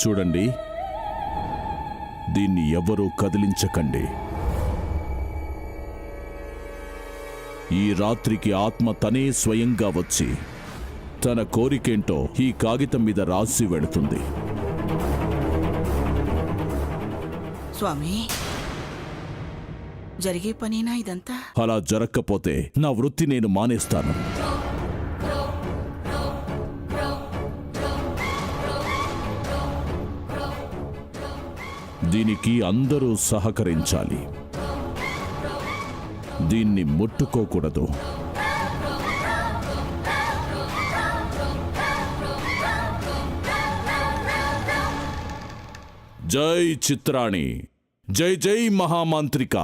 చూడండి, దీన్ని ఎవరూ కదిలించకండి. ఈ రాత్రికి ఆత్మ తనే స్వయంగా వచ్చి తన కోరికేంటో ఈ కాగితం మీద రాసి వెడుతుంది. స్వామి, జరిగే పనేనా ఇదంతా? అలా జరగకపోతే నా వృత్తి నేను మానేస్తాను. దీనికి అందరూ సహకరించాలి. దీన్ని ముట్టుకోకూడదు. జై చిత్రాణి, జై జై మహామాంత్రిక.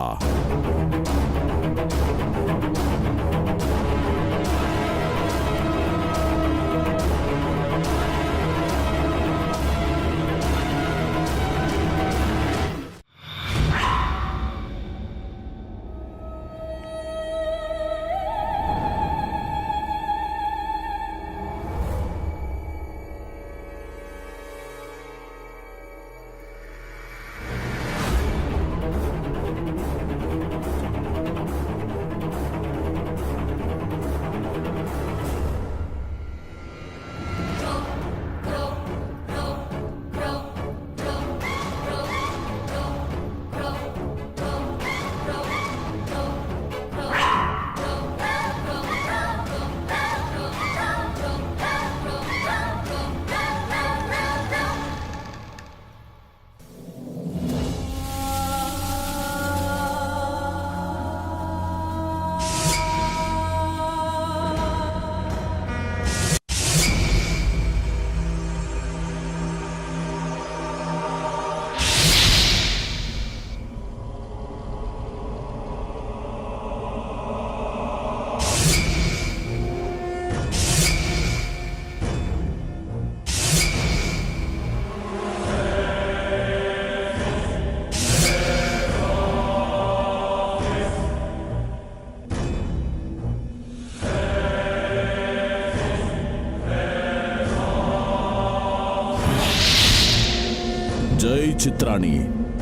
జై చిత్రాణి,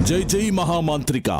జై జై మహామాంత్రిక.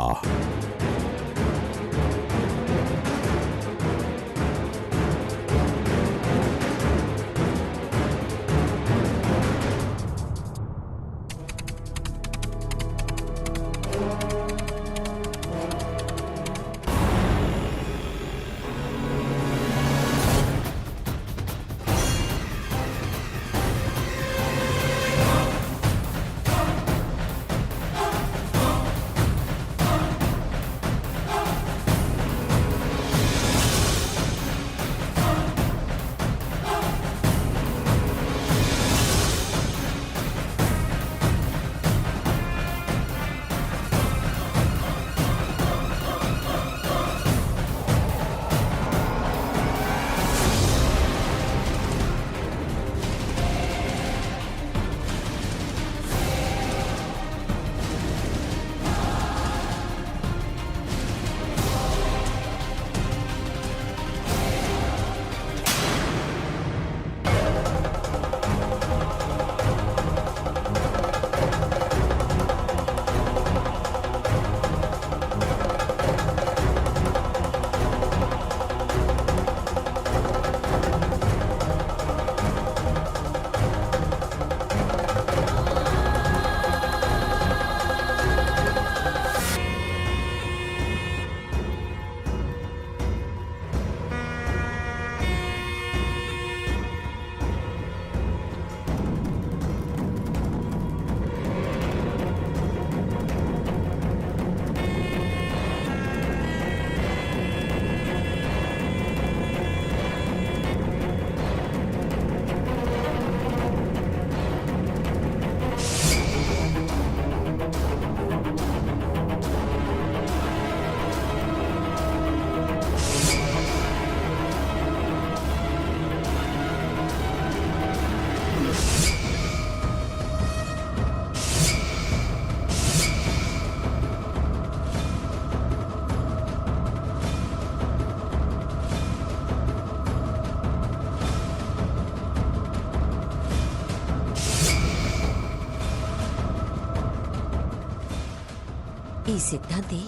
ఈ సిద్ధాంతి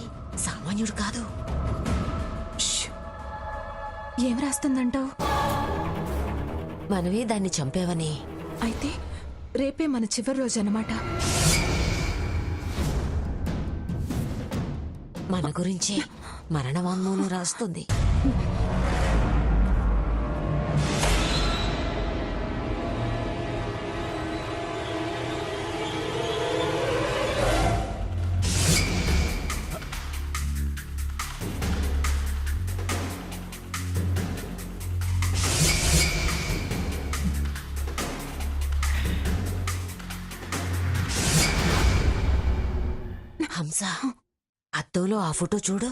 సామాన్యుడు కాదు. ఏం రాస్తుందంటావు? మనమే దాన్ని చంపావని. అయితే రేపే మన చివరి రోజు అన్నమాట. మన గురించి మరణవాంగ్మూలం రాస్తుంది. హంస, అద్దంలో ఆ ఫోటో చూడు.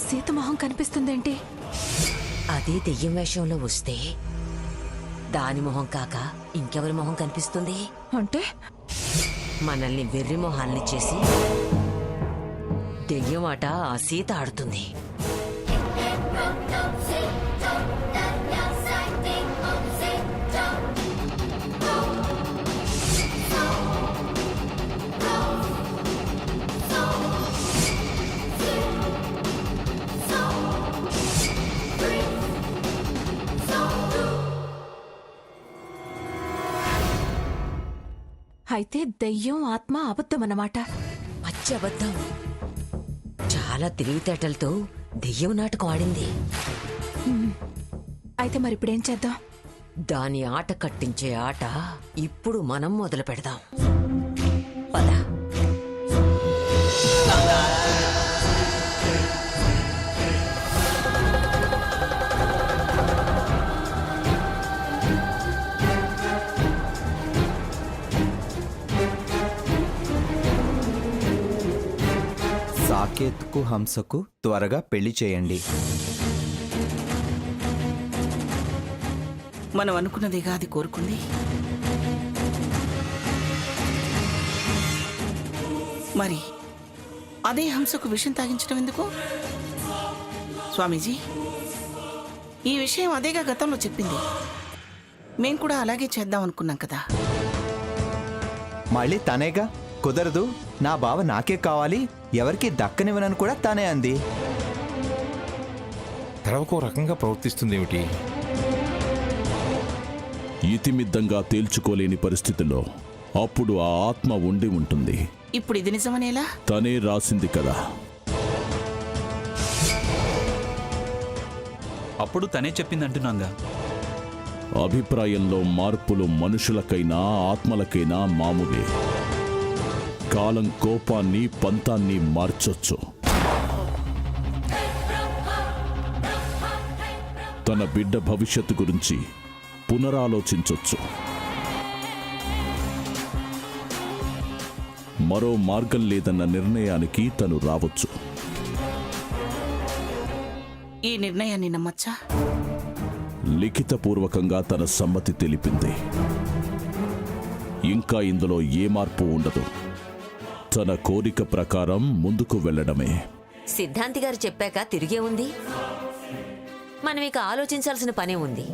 సీత మొహం కనిపిస్తుందేంటి? అదే దెయ్యం వేషంలో వస్తే దాని మొహం కాక ఇంకెవరి మొహం కనిపిస్తుంది? అంటే మనల్ని వెర్రి మొహాల్ని చేసి దెయ్యం ఆట ఆ సీత ఆడుతుంది. అయితే దెయ్యం ఆత్మ అబద్ధం అన్నమాట. పచ్చి అబద్ధం. చాలా తెలివితేటలతో దెయ్యం నాటకం ఆడింది. అయితే మరి ఇప్పుడేం చేద్దాం? దాని ఆట కట్టించే ఆట ఇప్పుడు మనం మొదలు పెడదాం. పద. సాకేత్కు హంసకు త్వరగా పెళ్లి చేయండి. మనం అనుకున్నదిగా అది కోరుకుంది. మరి అదే హంసకు విషం తాగించడం ఎందుకు? స్వామీజీ, ఈ విషయం అదేగా గతంలో చెప్పింది. మేం కూడా అలాగే చేద్దాం అనుకున్నాం కదా. మళ్ళీ తనేగా కుదరదు, నా బావ నాకే కావాలి, ఎవరికి దక్కనివ్వనని కూడా తనే అంది. తెరవకో రకంగా ప్రవర్తిస్తుందేమిటి? ఇతిమిద్దంగా తేల్చుకోలేని పరిస్థితిలో అప్పుడు ఆ ఆత్మ ఉండి ఉంటుంది. ఇప్పుడు ఇది నిజమనేలా? తనే రాసింది కదా. అప్పుడు తనే చెప్పిందంటున్నాగా. అభిప్రాయంలో మార్పులు మనుషులకైనా ఆత్మలకైనా మామూలే. కాలం కోపాన్ని పంతాన్ని మార్చొచ్చు. తన బిడ్డ భవిష్యత్తు గురించి పునరాలోచించొచ్చు. మరో మార్గం లేదన్న నిర్ణయానికి తను రావచ్చు. ఈ నిర్ణయాన్ని నమ్మచ్చా? లిఖితపూర్వకంగా తన సమ్మతి తెలిపింది. ఇంకా ఇందులో ఏ మార్పు ఉండదు. తన కోరిక ప్రకారం ముందుకు వెళ్ళడమే. సిద్ధాంతి గారు చెప్పాక తిరిగే ఉంది. మనం ఇక ఆలోచించాల్సిన పనే ఉంది.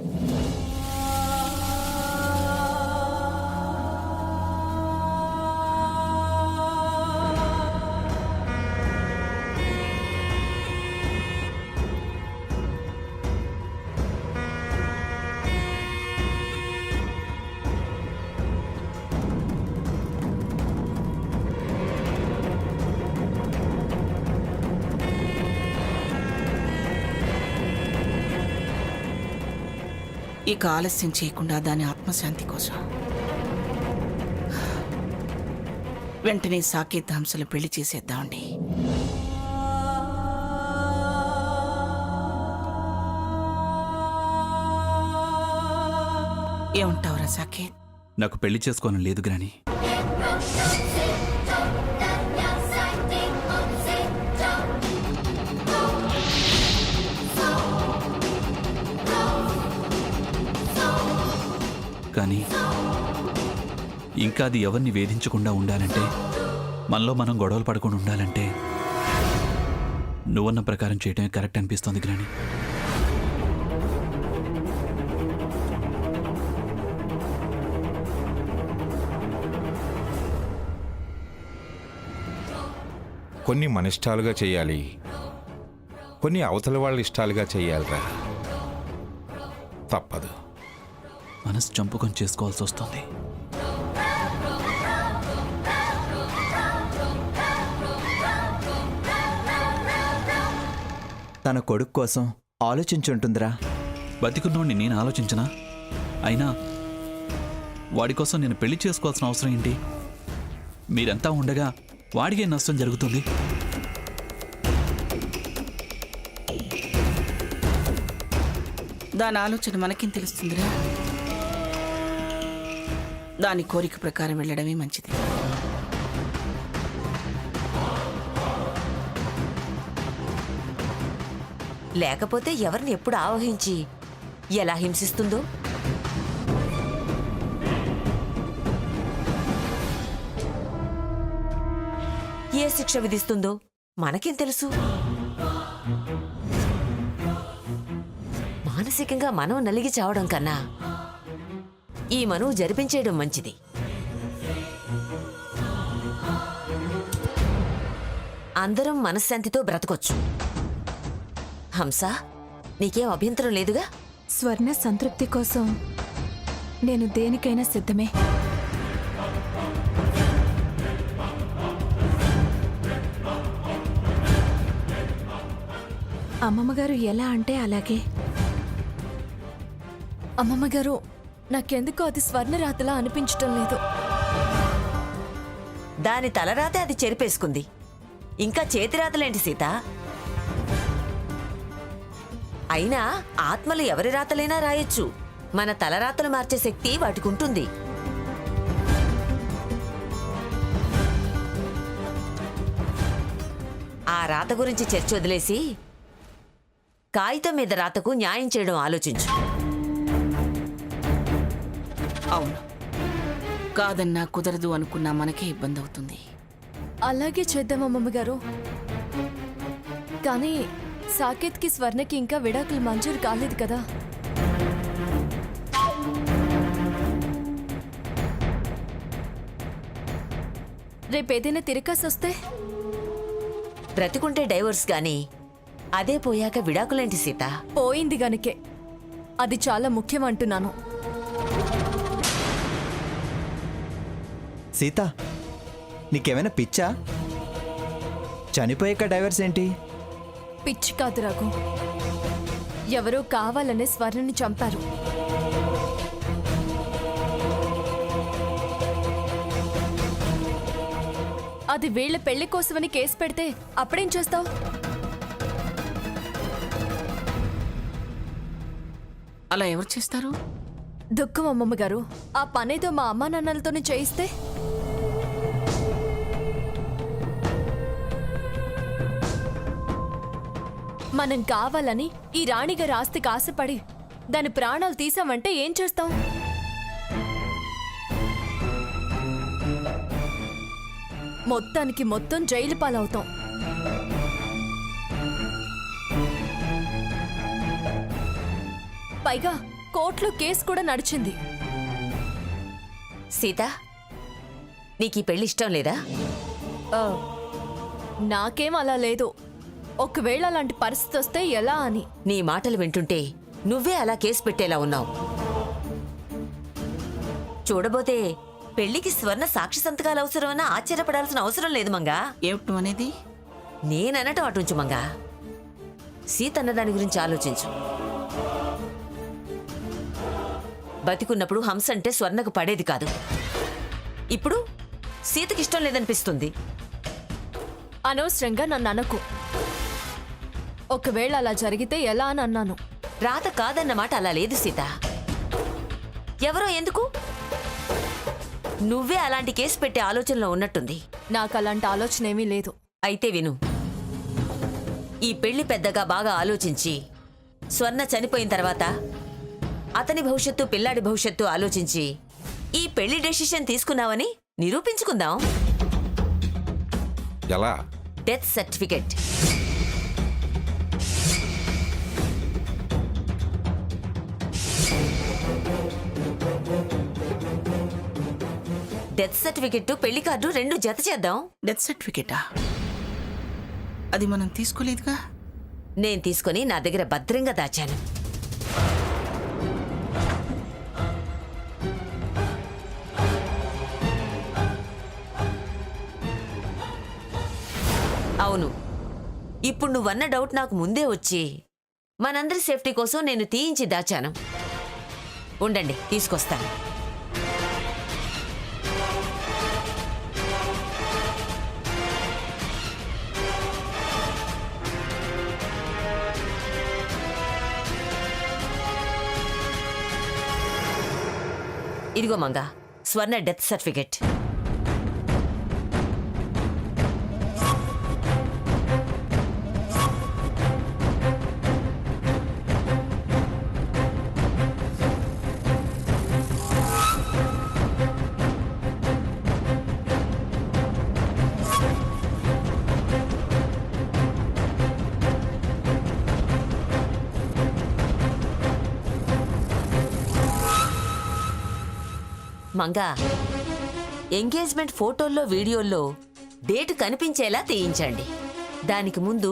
ఇక ఆలస్యం చేయకుండా దాని ఆత్మశాంతి కోసం వెంటనే సాకేత్ హంసలు పెళ్లి చేసేద్దామండి. ఏమంటావురా సాకేత్? నాకు పెళ్లి చేసుకోవాలని లేదు గ్రాని. కానీ ఇంకా అది ఎవరిని వేధించకుండా ఉండాలంటే, మనలో మనం గొడవలు పడకుండా ఉండాలంటే నువ్వన్న ప్రకారం చేయటమే కరెక్ట్ అనిపిస్తోంది గ్రాని. కొన్ని మన ఇష్టాలుగా చేయాలి, కొన్ని అవతల వాళ్ళ ఇష్టాలుగా చేయాలిరా. తప్పదు. మనసు చంపుకొని చేసుకోవాల్సి వస్తుంది. తన కొడుకు కోసం ఆలోచించుంటుందిరా. బతికున్నోడిని నేను ఆలోచించనా? అయినా వాడి కోసం నేను పెళ్లి చేసుకోవాల్సిన అవసరం ఏంటి? మీరంతా ఉండగా వాడికే నష్టం జరుగుతుంది. దాని ఆలోచన మనకేం తెలుస్తుందిరా? దాని కోరిక ప్రకారం వెళ్ళడమే మంచిది. లేకపోతే ఎవరిని ఎప్పుడు ఆవహించి ఎలా హింసిస్తుందో. ఏ శిక్ష విధిస్తుందో మనకేం తెలుసు? మానసికంగా మనం నలిగి చావడం కన్నా ఈ మనువు జరిపించేయడం మంచిది. అందరం మనశ్శాంతితో బ్రతకొచ్చు. హంస, నీకేం అభ్యంతరం లేదుగా? స్వర్ణ సంతృప్తి కోసం నేను దేనికైనా సిద్ధమే. అమ్మమ్మగారు ఎలా అంటే అలాగే. అమ్మమ్మగారు, నాకెందుకో అది స్వర్ణరాతలా అనిపించటం లేదు. దాని తలరాతే అది చెరిపేసుకుంది, ఇంకా చేతిరాతలేంటి సీత? అయినా ఆత్మలు ఎవరి రాతలైనా రాయొచ్చు. మన తలరాతలు మార్చే శక్తి వాటికి ఉంటుంది. ఆ రాత గురించి చర్చ వదిలేసి కాగితం మీద రాతకు న్యాయం చేయడం ఆలోచించు. అవును, కాదన్నా కుదరదు అనుకున్నా మనకే ఇబ్బంది అవుతుంది. అలాగే చేద్దాం అమ్మమ్మగారు. కానీ సాకేత్కి స్వర్ణకి ఇంకా విడాకులు మంజూరు కాలేదు కదా. రేపేదైనా తిరకాసి వస్తే? బ్రతికుంటే డైవర్స్ గాని అదే పోయాక విడాకులేంటి సీత? పోయింది గనుకే అది చాలా ముఖ్యం అంటున్నాను. సీత, నీకేమైనా పిచ్చా? చనిపోయాక డైవర్స్ ఏంటి? పిచ్చి కాదు రఘు, ఎవరో కావాలనే స్వర్ణని చంపారు. అది వీళ్ళ పెళ్లి కోసమని కేసు పెడితే అప్పుడేం చేస్తావు? అలా ఎవరు చేస్తారు? దుఃఖం అమ్మమ్మగారు. ఆ పనేదో మా అమ్మా నాన్నలతోనే చేయిస్తే? మనం కావాలని ఈ రాణిగారి ఆస్తికి ఆశపడి దాని ప్రాణాలు తీసామంటే ఏం చేస్తాం? మొత్తానికి మొత్తం జైలు పాలవుతాం. పైగా కోర్టులో కేసు కూడా నడిచింది. సీత, నీకీ పెళ్లి ఇష్టం లేదా? ఆ, నాకేం అలా లేదు. ఒకవేళ అలాంటి పరిస్థితి వస్తే ఎలా అని. నీ మాటలు వింటుంటే నువ్వే అలా కేసు పెట్టేలా ఉన్నావు. చూడబోతే పెళ్లికి స్వర్ణ సాక్షి సంతకాలు అవసరమన్నా ఆశ్చర్యపడాల్సిన అవసరం లేదు మంగా. ఏమిటి అనేది? నేననటం అటుంచు మంగా. సీత అన్న దాని గురించి ఆలోచించు. బతికున్నప్పుడు హంస అంటే స్వర్ణకు పడేది కాదు. ఇప్పుడు సీతకిష్టం లేదనిపిస్తుంది. అనవసరంగా నన్ను అనకు. ఒకవేళ అలా జరిగితే ఎలా అని అన్నాను. రాత కాదన్నమాట అలా లేదు సీత. ఎవరో ఎందుకు? నువ్వే అలాంటి కేసు పెట్టే ఆలోచనలో ఉన్నట్టుంది. నాకు అలాంటి ఆలోచన ఏమీ లేదు. అయితే విను, ఈ పెళ్లి పెద్దగా బాగా ఆలోచించి స్వర్ణ చనిపోయిన తర్వాత అతని భవిష్యత్తు పిల్లాడి భవిష్యత్తు ఆలోచించి ఈ పెళ్లి డెసిషన్ తీసుకున్నావని నిరూపించుకుందాం. ఎలా? Death certificate. డెత్ సర్టిఫికెట్ పెళ్లి కార్డు రెండు జత చేద్దాం. డెత్ సర్టిఫికేటా? అది మనం తీసుకోలేదుగా. నేను తీసుకొని నా దగ్గర భద్రంగా దాచాను. అవును, ఇప్పుడు నువ్వన్న డౌట్ నాకు ముందే వచ్చి మనందరి సేఫ్టీ కోసం నేను తీయించి దాచాను. ఉండండి, తీసుకొస్తాను. ఇదిగో మంగ, స్వర్ణ డెత్ సర్టిఫికెట్. మంగా, ఎంగేజ్మెంట్ ఫోటోల్లో వీడియోల్లో డేట్ కనిపించేలా తీయించండి. దానికి ముందు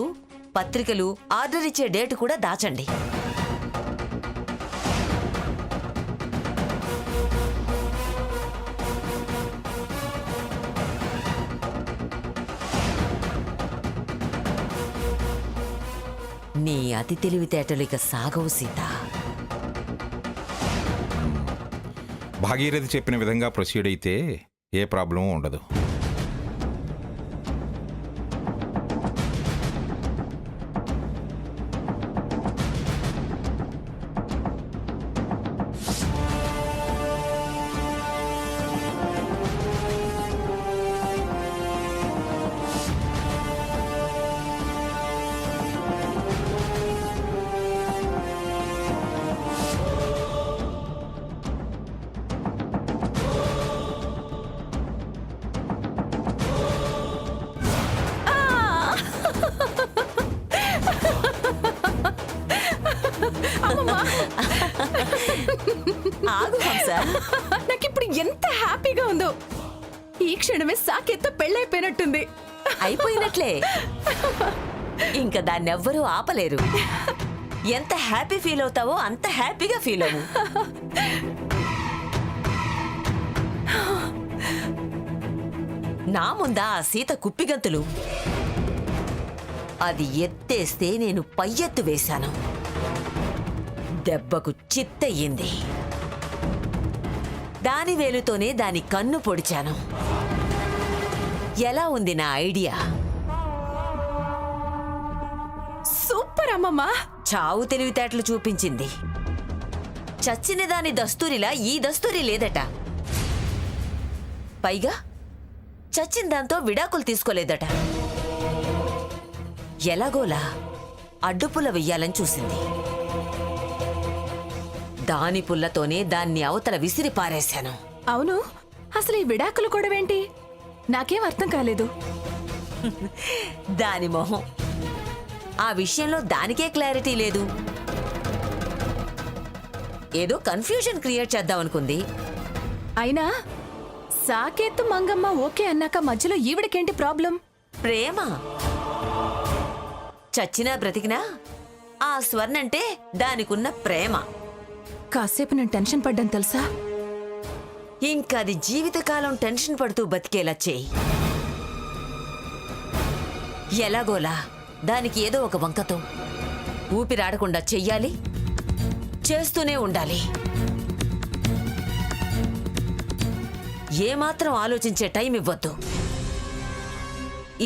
పత్రికలు ఆర్డర్ ఇచ్చే డేట్ కూడా దాచండి. నీ అతి తెలివితేటలు ఇక సాగవు సీత. భాగీరథి చెప్పిన విధంగా ప్రొసీడ్ అయితే ఏ ప్రాబ్లం ఉండదు. ఆగు హంస. నాకిప్పుడు ఎంత హ్యాపీగా ఉందో. ఈ క్షణమే సాకేత్తో పెళ్ళైపోయినట్టుంది. అయిపోయినట్లే, ఇంకా దాన్నెవ్వరూ ఆపలేరు. ఎంత హ్యాపీ ఫీల్ అవుతావో అంత హ్యాపీగా ఫీల్ అవ్వు. నా ముందా ఆ సీత కుప్పిగంతులు. అది ఎత్తేస్తే నేను పై ఎత్తు వేశాను. దెబ్బకు చిత్తయ్యింది. దాని వేలుతోనే దాని కన్ను పొడిచాను. ఎలా ఉంది నా ఐడియా? సూపర్ అమ్మమ్మా. చావు తెలివితేటలు చూపించింది. చచ్చిన దాని దస్తూరిలా ఈ దస్తూరి లేదట. పైగా చచ్చిన దాంతో విడాకులు తీసుకోలేదట. ఎలాగోలా అడ్డుపుల్ల వెయ్యాలని చూసింది. దాని పుల్లతోనే దాన్ని అవతల విసిరి పారేశాను. అవును, అసలు ఈ విడాకులు గొడవేంటి? నాకేం అర్థం కాలేదు. దాని మొహం. ఆ విషయంలో దానికే క్లారిటీ లేదు. ఏదో కన్ఫ్యూజన్ క్రియేట్ చేద్దామనుకుంది. అయినా సాకేత్తు మంగమ్మ ఓకే అన్నాక మధ్యలో ఈవిడకేంటి ప్రాబ్లం? ప్రేమ. చచ్చినా బ్రతికినా ఆ స్వర్ణంటే దానికున్న ప్రేమ. కాసేపు నేను టెన్షన్ పడ్డాను తెలుసా? ఇంకది జీవితకాలం టెన్షన్ పడుతూ బతికేలా చేయి. ఎలాగోలా దానికి ఏదో ఒక వంకతో ఊపిరాడకుండా చెయ్యాలి, చేస్తూనే ఉండాలి. ఏమాత్రం ఆలోచించే టైం ఇవ్వద్దు.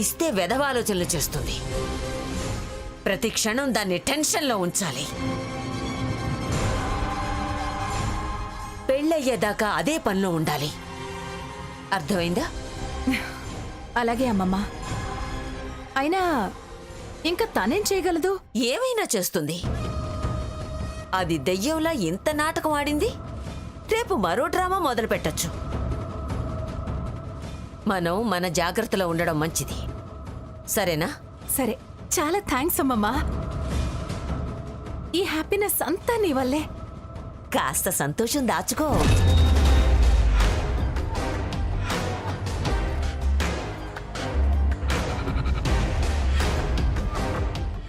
ఇస్తే వెధవ ఆలోచనలు చేస్తుంది. ప్రతి క్షణం దాన్ని టెన్షన్లో ఉంచాలి. పెళ్ళయ్యేదాకా అదే పనిలో ఉండాలి. అర్థమైందా? అలాగే అమ్మమ్మ. అయినా ఇంకా తనేం చేయగలదు? ఏమైనా చేస్తుంది. అది దెయ్యంలా ఇంత నాటకం ఆడింది. రేపు మరో డ్రామా మొదలు పెట్టచ్చు. మనం మన జాగ్రత్తలో ఉండడం మంచిది. సరేనా? సరే, చాలా థ్యాంక్స్ అమ్మమ్మా. ఈ హ్యాపీనెస్ అంతా నీ వల్లే. కాస్త సంతోషం దాచుకో.